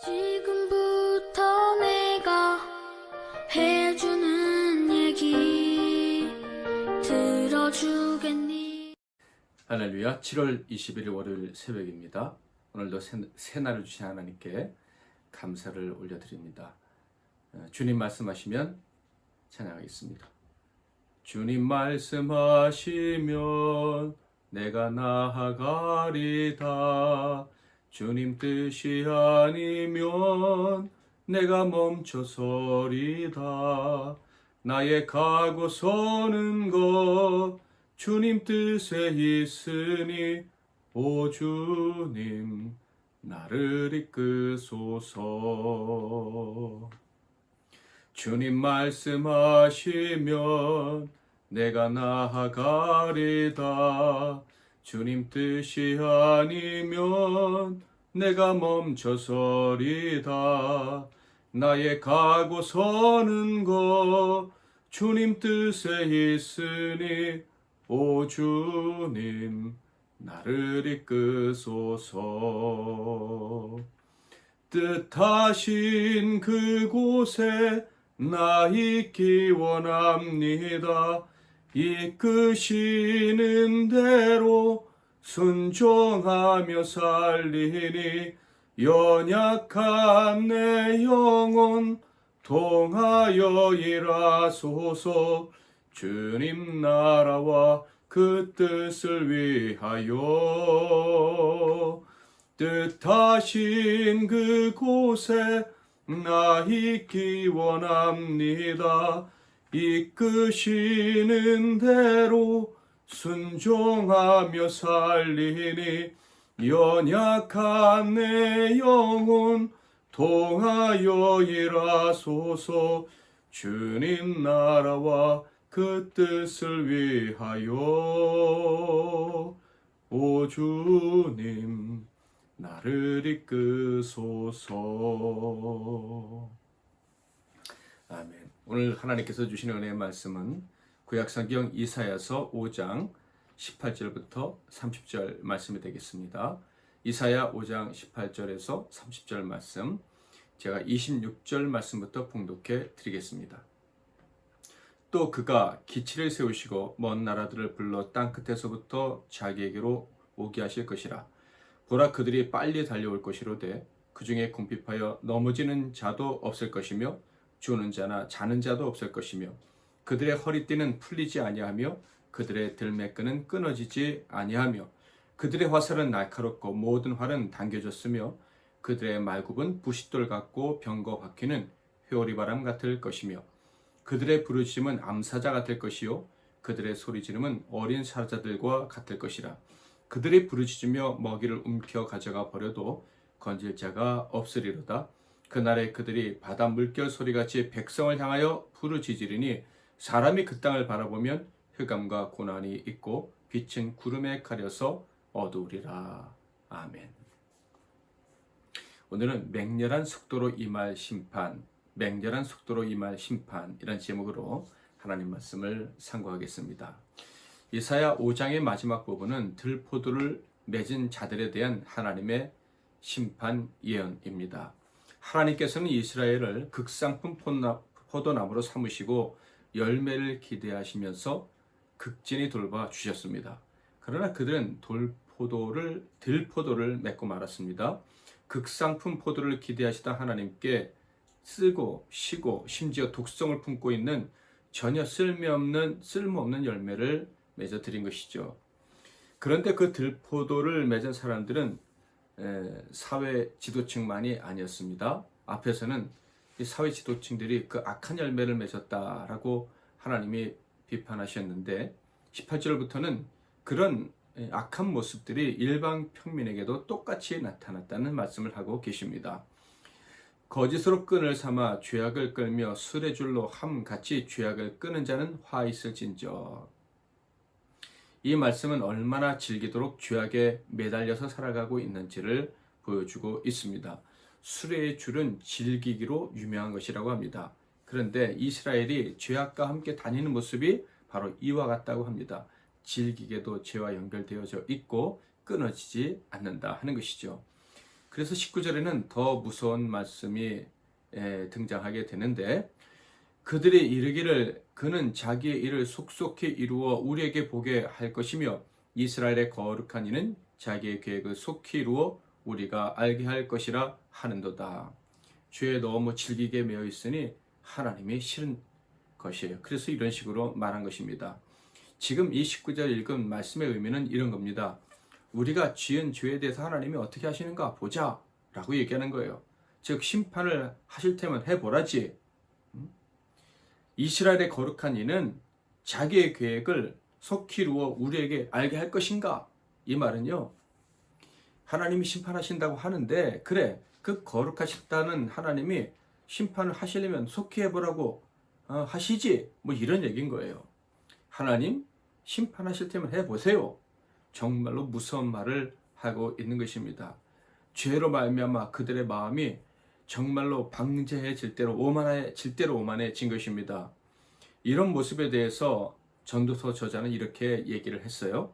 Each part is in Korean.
지금부터 내가 해주는 얘기 들어주겠니? 할렐루야. 7월 21일 월요일 새벽입니다. 오늘도 새 날을 주신 하나님께 감사를 올려드립니다. 주님 말씀하시면 찬양하겠습니다. 주님 말씀하시면 내가 나아가리다. 주님 뜻이 아니면 내가 멈춰서리다. 나의 가고 서는 것 주님 뜻에 있으니 오 주님 나를 이끄소서. 주님 말씀하시면 내가 나아가리다. 주님 뜻이 아니면 내가 멈춰서리다. 나의 가고 서는 것 주님 뜻에 있으니 오 주님 나를 이끄소서. 뜻하신 그곳에 나 있기 원합니다. 이끄시는 대로 순종하며 살리니 연약한 내 영혼 통하여 일하소서. 주님 나라와 그 뜻을 위하여 뜻하신 그곳에 나 있기 원합니다. 이끄시는 대로 순종하며 살리니 연약한 내 영혼 통하여 일하소서. 주님 나라와 그 뜻을 위하여 오 주님 나를 이끄소서. 아멘. 오늘 하나님께서 주시는 은혜의 말씀은 구약성경 이사야서 5장 18절부터 30절 말씀이 되겠습니다. 이사야 5장 18절에서 30절 말씀, 제가 26절 말씀부터 봉독해 드리겠습니다. 또 그가 기치를 세우시고 먼 나라들을 불러 땅끝에서부터 자기에게로 오게 하실 것이라. 보라, 그들이 빨리 달려올 것이로되 그 중에 궁핍하여 넘어지는 자도 없을 것이며 주는 자나 자는 자도 없을 것이며 그들의 허리띠는 풀리지 아니하며 그들의 들매끈은 끊어지지 아니하며 그들의 화살은 날카롭고 모든 활은 당겨졌으며 그들의 말굽은 부싯돌 같고 병거 바퀴는 회오리바람 같을 것이며 그들의 부르짖음은 암사자 같을 것이요 그들의 소리지름은 어린 사자들과 같을 것이라. 그들이 부르짖으며 먹이를 움켜 가져가 버려도 건질 자가 없으리로다. 그날에 그들이 바다 물결 소리같이 백성을 향하여 부르짖으리니 사람이 그 땅을 바라보면 흑암과 고난이 있고 빛은 구름에 가려서 어두우리라. 아멘. 오늘은 맹렬한 속도로 임할 심판, 맹렬한 속도로 임할 심판, 이런 제목으로 하나님 말씀을 상고하겠습니다. 이사야 5장의 마지막 부분은 들포도를 맺은 자들에 대한 하나님의 심판 예언입니다. 하나님께서는 이스라엘을 극상품 포도나무로 삼으시고 열매를 기대하시면서 극진히 돌봐 주셨습니다. 그러나 그들은 들포도를 맺고 말았습니다. 극상품 포도를 기대하시던 하나님께 쓰고 쉬고 심지어 독성을 품고 있는 전혀 쓸모없는 열매를 맺어 드린 것이죠. 그런데 그 들포도를 맺은 사람들은 사회 지도층만이 아니었습니다. 앞에서는 이 사회 지도층들이 그 악한 열매를 맺었다라고 하나님이 비판하셨는데 18절부터는 그런 악한 모습들이 일반 평민에게도 똑같이 나타났다는 말씀을 하고 계십니다. 거짓으로 끈을 삼아 죄악을 끌며 수레줄로 함같이 죄악을 끄는 자는 화 있을진저. 이 말씀은 얼마나 질기도록 죄악에 매달려서 살아가고 있는지를 보여주고 있습니다. 수레의 줄은 질기기로 유명한 것이라고 합니다. 그런데 이스라엘이 죄악과 함께 다니는 모습이 바로 이와 같다고 합니다. 질기게도 죄와 연결되어져 있고 끊어지지 않는다 하는 것이죠. 그래서 19절에는 더 무서운 말씀이 등장하게 되는데, 그들이 이르기를 그는 자기의 일을 속속히 이루어 우리에게 보게 할 것이며 이스라엘의 거룩한 이는 자기의 계획을 속히 이루어 우리가 알게 할 것이라 하는도다. 죄에 너무 질기게 매여 있으니 하나님이 싫은 것이에요. 그래서 이런 식으로 말한 것입니다. 지금 이 19절 읽은 말씀의 의미는 이런 겁니다. 우리가 지은 죄에 대해서 하나님이 어떻게 하시는가 보자 라고 얘기하는 거예요. 즉 심판을 하실 테면 해보라지. 이스라엘의 거룩한 이는 자기의 계획을 속히 이루어 우리에게 알게 할 것인가? 이 말은요, 하나님이 심판하신다고 하는데, 그래, 그 거룩하셨다는 하나님이 심판을 하시려면 속히 해보라고 하시지, 뭐 이런 얘기인 거예요. 하나님 심판하실 테면 해보세요. 정말로 무서운 말을 하고 있는 것입니다. 죄로 말미암아 그들의 마음이 정말로 방제해질 대로 오만해진 것입니다. 이런 모습에 대해서 전도서 저자는 이렇게 얘기를 했어요.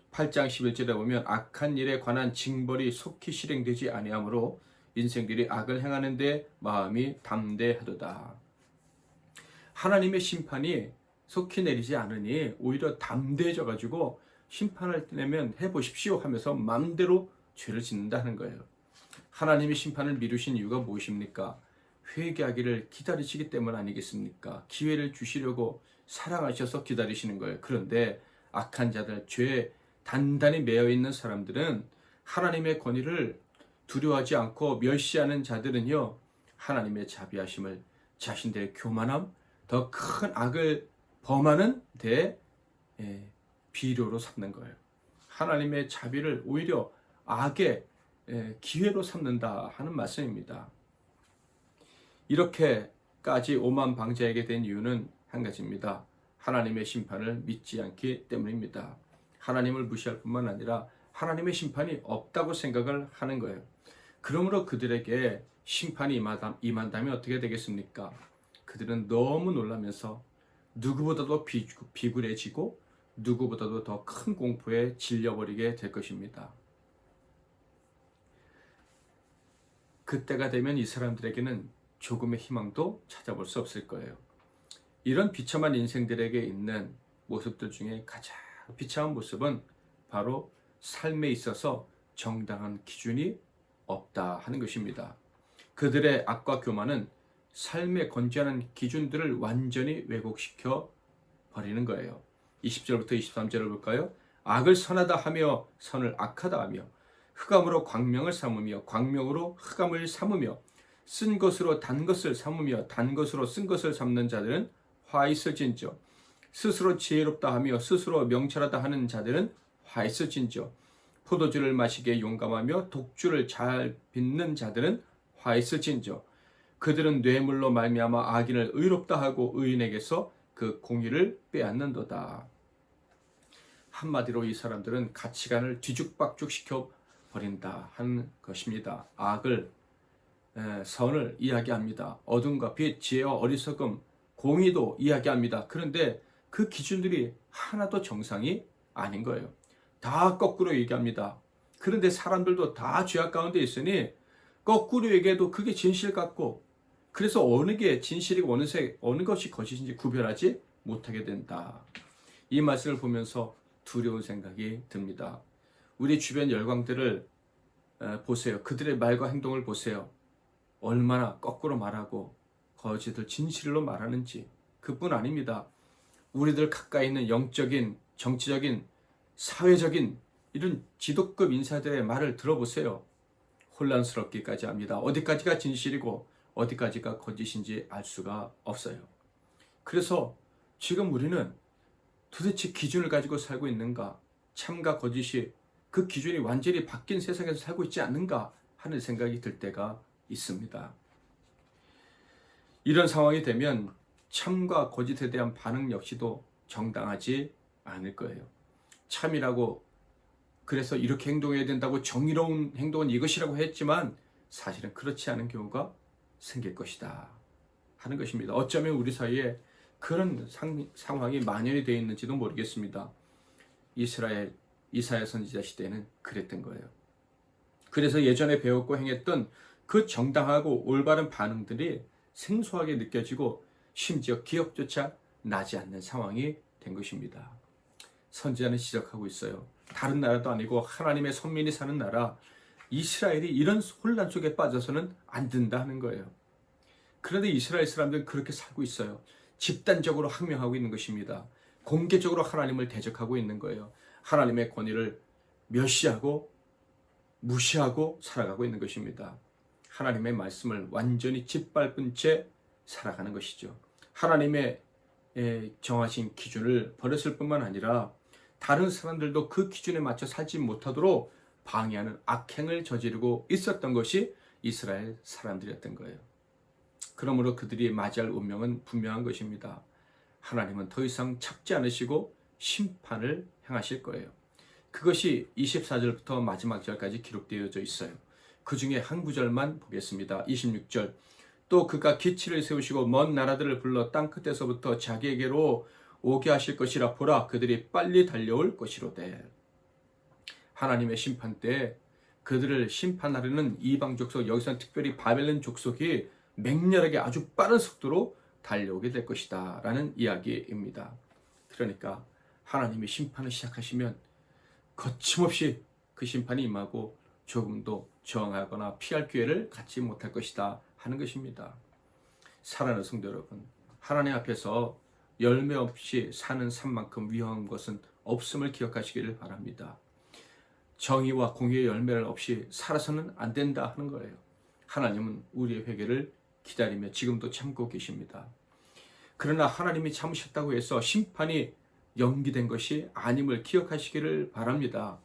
8장 11절에 보면 악한 일에 관한 징벌이 속히 실행되지 아니하므로 인생들이 악을 행하는 데 마음이 담대하도다. 하나님의 심판이 속히 내리지 않으니 오히려 담대해져 가지고 심판을 내면 해보십시오 하면서 마음대로 죄를 짓는다는 거예요. 하나님이 심판을 미루신 이유가 무엇입니까? 회개하기를 기다리시기 때문 아니겠습니까? 기회를 주시려고 사랑하셔서 기다리시는 거예요. 그런데 악한 자들, 죄에 단단히 매여 있는 사람들은 하나님의 권위를 두려워하지 않고 멸시하는 자들은요, 하나님의 자비하심을 자신들의 교만함, 더 큰 악을 범하는 데 비료로 삼는 거예요. 하나님의 자비를 오히려 악의 기회로 삼는다 하는 말씀입니다. 이렇게까지 오만방자하게 된 이유는 한 가지입니다. 하나님의 심판을 믿지 않기 때문입니다. 하나님을 무시할 뿐만 아니라 하나님의 심판이 없다고 생각을 하는 거예요. 그러므로 그들에게 심판이 임한다면 어떻게 되겠습니까? 그들은 너무 놀라면서 누구보다도 비굴해지고 누구보다도 더 큰 공포에 질려버리게 될 것입니다. 그때가 되면 이 사람들에게는 조금의 희망도 찾아볼 수 없을 거예요. 이런 비참한 인생들에게 있는 모습들 중에 가장 비참한 모습은 바로 삶에 있어서 정당한 기준이 없다 하는 것입니다. 그들의 악과 교만은 삶에 건재하는 기준들을 완전히 왜곡시켜 버리는 거예요. 20절부터 23절을 볼까요? 악을 선하다 하며 선을 악하다 하며 흑암으로 광명을 삼으며 광명으로 흑암을 삼으며 쓴 것으로 단 것을 삼으며 단 것으로 쓴 것을 삼는 자들은 화 있을진저 스스로 지혜롭다 하며 스스로 명철하다 하는 자들은 화 있을진저 포도주를 마시기에 용감하며 독주를 잘 빚는 자들은 화 있을진저 그들은 뇌물로 말미암아 악인을 의롭다 하고 의인에게서 그 공의를 빼앗는도다. 한마디로 이 사람들은 가치관을 뒤죽박죽 시켜 버린다 하는 것입니다. 악을 선을 이야기합니다. 어둠과 빛, 지혜와 어리석음, 공의도 이야기합니다. 그런데 그 기준들이 하나도 정상이 아닌 거예요. 다 거꾸로 얘기합니다. 그런데 사람들도 다 죄악 가운데 있으니 거꾸로 얘기해도 그게 진실 같고 그래서 어느 게 진실이고 어느 것이 거짓인지 구별하지 못하게 된다. 이 말씀을 보면서 두려운 생각이 듭니다. 우리 주변 열광들을 보세요. 그들의 말과 행동을 보세요. 얼마나 거꾸로 말하고 거짓을 진실로 말하는지. 그뿐 아닙니다. 우리들 가까이 있는 영적인, 정치적인, 사회적인 이런 지도급 인사들의 말을 들어보세요. 혼란스럽기까지 합니다. 어디까지가 진실이고 어디까지가 거짓인지 알 수가 없어요. 그래서 지금 우리는 도대체 기준을 가지고 살고 있는가? 참과 거짓이 그 기준이 완전히 바뀐 세상에서 살고 있지 않는가 하는 생각이 들 때가 있습니다. 이런 상황이 되면 참과 거짓에 대한 반응 역시도 정당하지 않을 거예요. 참이라고 그래서 이렇게 행동해야 된다고 정의로운 행동은 이것이라고 했지만 사실은 그렇지 않은 경우가 생길 것이다 하는 것입니다. 어쩌면 우리 사이에 그런 상황이 만연이 되어 있는지도 모르겠습니다. 이스라엘 이사야 선지자 시대에는 그랬던 거예요. 그래서 예전에 배웠고 행했던 그 정당하고 올바른 반응들이 생소하게 느껴지고 심지어 기억조차 나지 않는 상황이 된 것입니다. 선지자는 지적하고 있어요. 다른 나라도 아니고 하나님의 선민이 사는 나라 이스라엘이 이런 혼란 속에 빠져서는 안 된다 하는 거예요. 그런데 이스라엘 사람들은 그렇게 살고 있어요. 집단적으로 항명하고 있는 것입니다. 공개적으로 하나님을 대적하고 있는 거예요. 하나님의 권위를 멸시하고 무시하고 살아가고 있는 것입니다. 하나님의 말씀을 완전히 짓밟은 채 살아가는 것이죠. 하나님의 정하신 기준을 버렸을 뿐만 아니라 다른 사람들도 그 기준에 맞춰 살지 못하도록 방해하는 악행을 저지르고 있었던 것이 이스라엘 사람들이었던 거예요. 그러므로 그들이 맞이할 운명은 분명한 것입니다. 하나님은 더 이상 참지 않으시고 심판을 행하실 거예요. 그것이 24절부터 마지막 절까지 기록되어져 있어요. 그 중에 한 구절만 보겠습니다. 26절. 또 그가 기치를 세우시고 먼 나라들을 불러 땅 끝에서부터 자기에게로 오게 하실 것이라. 보라, 그들이 빨리 달려올 것이로되. 하나님의 심판 때 그들을 심판하려는 이방 족속, 여기서는 특별히 바벨론 족속이 맹렬하게 아주 빠른 속도로 달려오게 될 것이다 라는 이야기입니다. 그러니까 하나님이 심판을 시작하시면 거침없이 그 심판이 임하고 조금도 저항하거나 피할 기회를 갖지 못할 것이다 하는 것입니다. 사랑하는 성도 여러분, 하나님 앞에서 열매 없이 사는 삶만큼 위험한 것은 없음을 기억하시기를 바랍니다. 정의와 공의의 열매를 없이 살아서는 안 된다 하는 거예요. 하나님은 우리의 회개를 기다리며 지금도 참고 계십니다. 그러나 하나님이 참으셨다고 해서 심판이 연기된 것이 아님을 기억하시기를 바랍니다.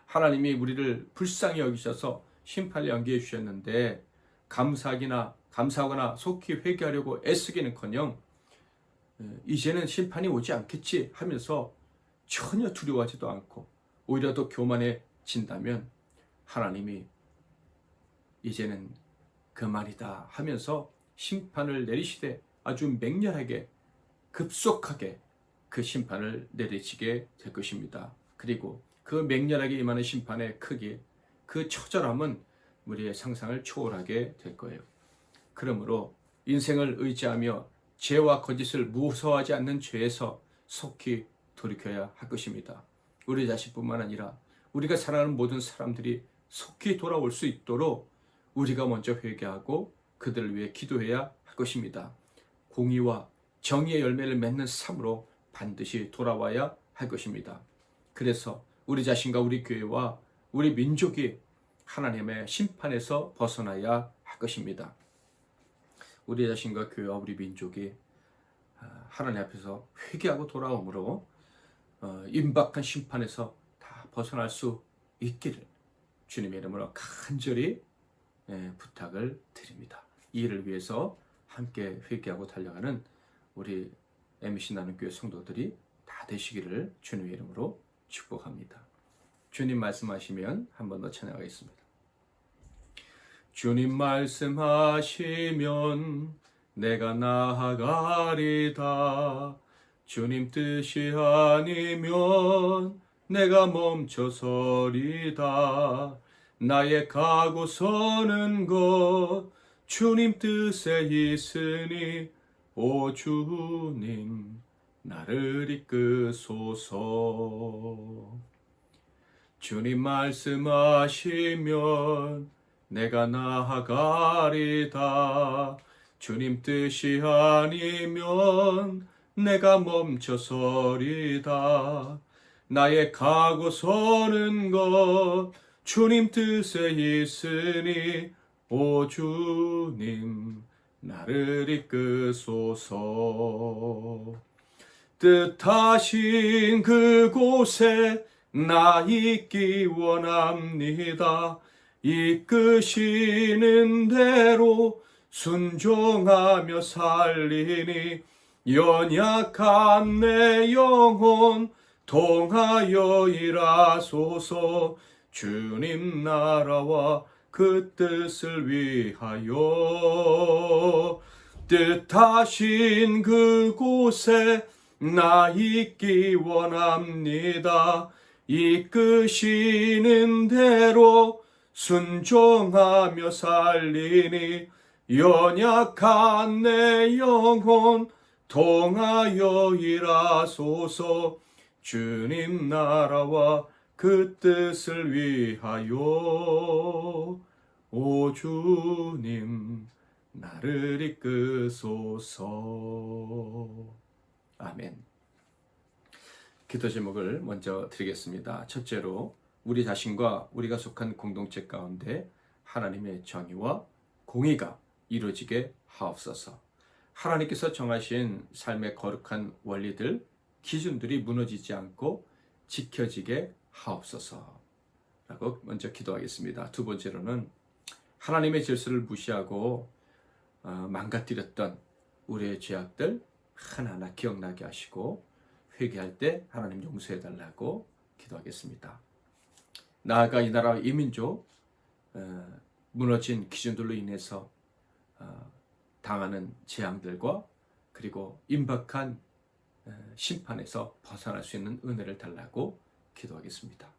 하나님이 우리를 불쌍히 여기셔서 심판을 연기해 주셨는데 감사하거나 속히 회개하려고 애쓰기는커녕 이제는 심판이 오지 않겠지 하면서 전혀 두려워하지도 않고 오히려 더 교만해진다면 하나님이 이제는 그만이다 하면서 심판을 내리시되 아주 맹렬하게 급속하게 그 심판을 내리시게 될 것입니다. 그리고 그 맹렬하게 임하는 심판의 크기, 그 처절함은 우리의 상상을 초월하게 될 거예요. 그러므로 인생을 의지하며 죄와 거짓을 무서워하지 않는 죄에서 속히 돌이켜야 할 것입니다. 우리 자신뿐만 아니라 우리가 사랑하는 모든 사람들이 속히 돌아올 수 있도록 우리가 먼저 회개하고 그들을 위해 기도해야 할 것입니다. 공의와 정의의 열매를 맺는 삶으로 반드시 돌아와야 할 것입니다. 그래서 우리 자신과 우리 교회와 우리 민족이 하나님의 심판에서 벗어나야 할 것입니다. 우리 자신과 교회와 우리 민족이 하나님 앞에서 회개하고 돌아오므로 임박한 심판에서 다 벗어날 수 있기를 주님의 이름으로 간절히 부탁을 드립니다. 이 일을 위해서 함께 회개하고 달려가는 우리 MC 나는 교회 성도들이 다 되시기를 주님의 이름으로 축복합니다. 주님 말씀하시면 한 번 더 찬양하겠습니다. 주님 말씀하시면 내가 나아가리다. 주님 뜻이 아니면 내가 멈춰서리다. 나의 가고 서는 것 주님 뜻에 있으니 오 주님 나를 이끄소서. 주님 말씀하시면 내가 나아가리다. 주님 뜻이 아니면 내가 멈춰서리다. 나의 가고 서는 것 주님 뜻에 있으니 오 주님 나를 이끄소서. 뜻하신 그곳에 나 있기 원합니다. 이끄시는 대로 순종하며 살리니 연약한 내 영혼 통하여 일하소서. 주님 나라와 그 뜻을 위하여 뜻하신 그곳에 나 있기 원합니다. 이끄시는 대로 순종하며 살리니 연약한 내 영혼 통하여 일하소서. 주님 나라와 그 뜻을 위하여 오 주님 나를 이끄소서. 아멘. 기도 제목을 먼저 드리겠습니다. 첫째로 우리 자신과 우리가 속한 공동체 가운데 하나님의 정의와 공의가 이루어지게 하옵소서. 하나님께서 정하신 삶의 거룩한 원리들, 기준들이 무너지지 않고 지켜지게 하옵소서 라고 먼저 기도하겠습니다. 두 번째로는 하나님의 질서를 무시하고 망가뜨렸던 우리의 죄악들 하나하나 기억나게 하시고 회개할 때 하나님 용서해 달라고 기도하겠습니다. 나아가 이 나라 이민족 무너진 기준들로 인해서 당하는 재앙들과 그리고 임박한 심판에서 벗어날 수 있는 은혜를 달라고 기도하겠습니다.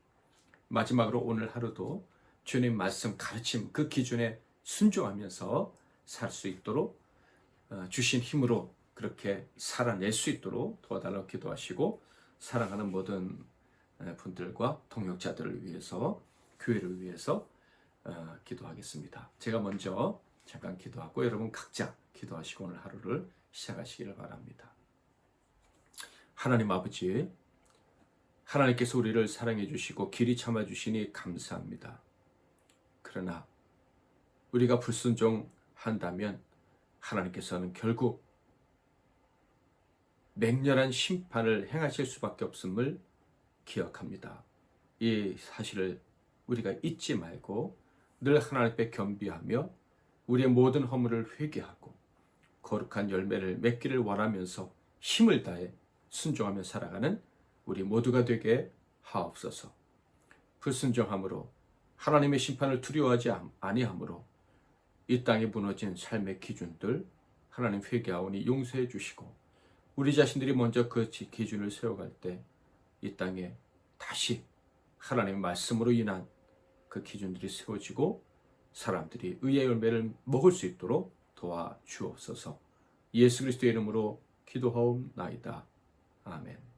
마지막으로 오늘 하루도 주님 말씀 가르침 그 기준에 순종하면서 살 수 있도록 주신 힘으로 그렇게 살아낼 수 있도록 도와달라고 기도하시고 사랑하는 모든 분들과 동역자들을 위해서 교회를 위해서 기도하겠습니다. 제가 먼저 잠깐 기도하고 여러분 각자 기도하시고 오늘 하루를 시작하시기를 바랍니다. 하나님 아버지, 하나님께서 우리를 사랑해 주시고 길이 참아 주시니 감사합니다. 그러나 우리가 불순종한다면 하나님께서는 결국 맹렬한 심판을 행하실 수밖에 없음을 기억합니다. 이 사실을 우리가 잊지 말고 늘 하나님 앞에 겸비하며 우리의 모든 허물을 회개하고 거룩한 열매를 맺기를 원하면서 힘을 다해 순종하며 살아가는 우리 모두가 되게 하옵소서. 불순종함으로 하나님의 심판을 두려워하지 아니함으로 이 땅에 무너진 삶의 기준들 하나님 회개하오니 용서해 주시고 우리 자신들이 먼저 그 기준을 세워갈 때 이 땅에 다시 하나님의 말씀으로 인한 그 기준들이 세워지고 사람들이 의의 열매를 먹을 수 있도록 도와주옵소서. 예수 그리스도의 이름으로 기도하옵나이다. 아멘.